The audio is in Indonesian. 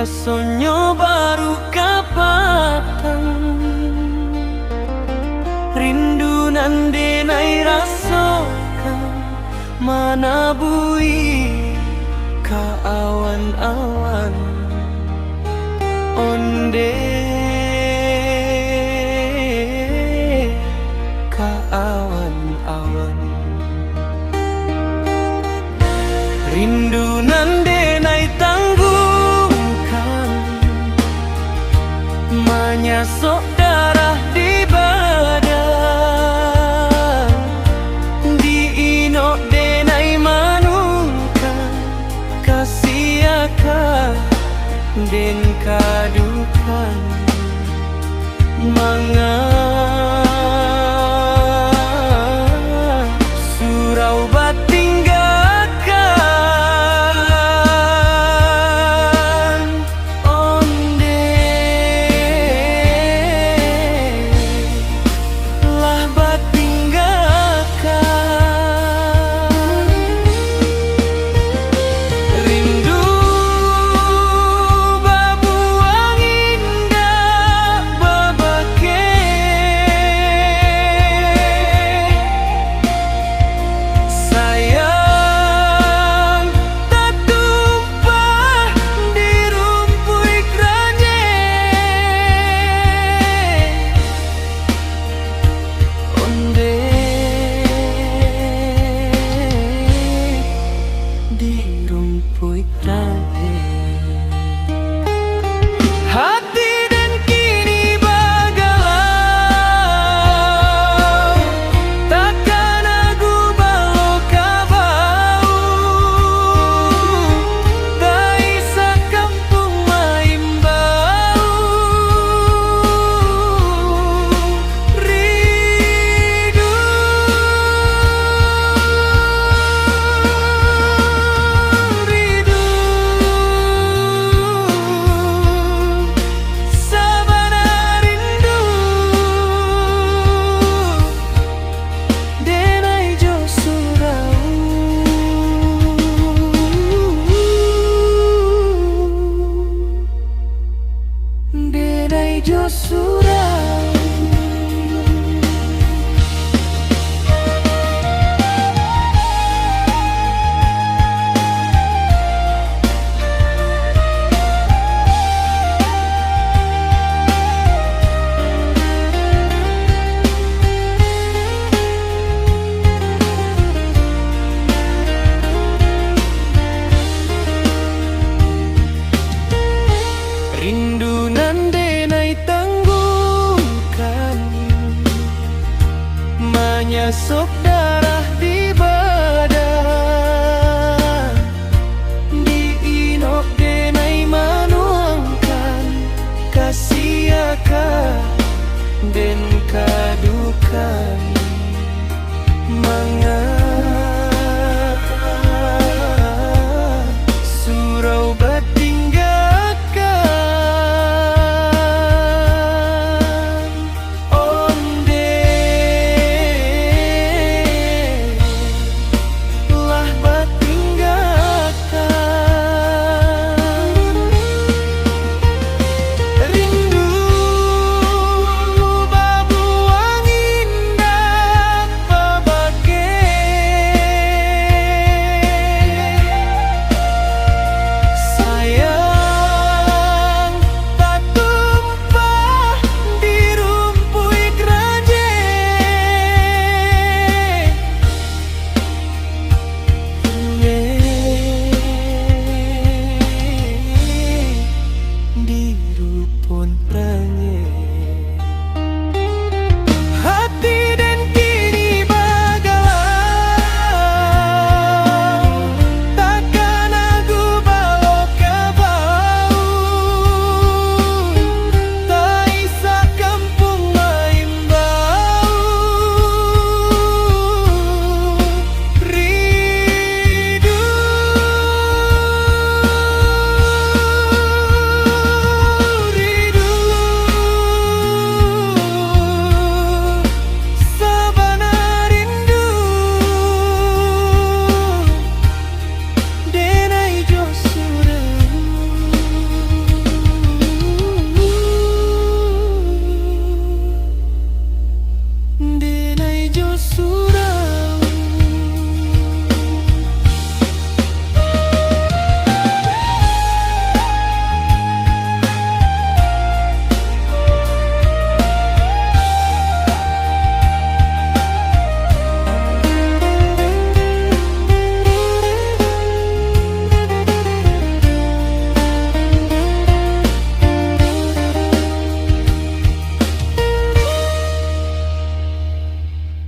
rasanya baru kapatan. Rindu nan denai rasakan, mana bui ka awan-awan. Onde ka awan-awan. Rindu nan denai tanggungkan, menyasok darah di badan. Di inok denai manungkan, kasiaka den kadukan. Manga surau batinggalkan. Onde lah batinggalkan. Rindu babuang indah babake. Sayang tak tumpah di rumpui keranje. Onde di rumpui keranje. Hati dan kini bagalau, takkan aku balo kabau. Daisa kampung maimbau. Ridu sabana rindu denai jo surau. Denai jo surau. Rindu nan denai tanggungkan, menyesok darah di badan. Di inok denai manuangkan, kasiaka den kadukan. Manga surau batinggalkan. Onde lah batinggalkan. Rindu babuang indah babake. Sayang tak tumpah di rumpui keranje. Di rupun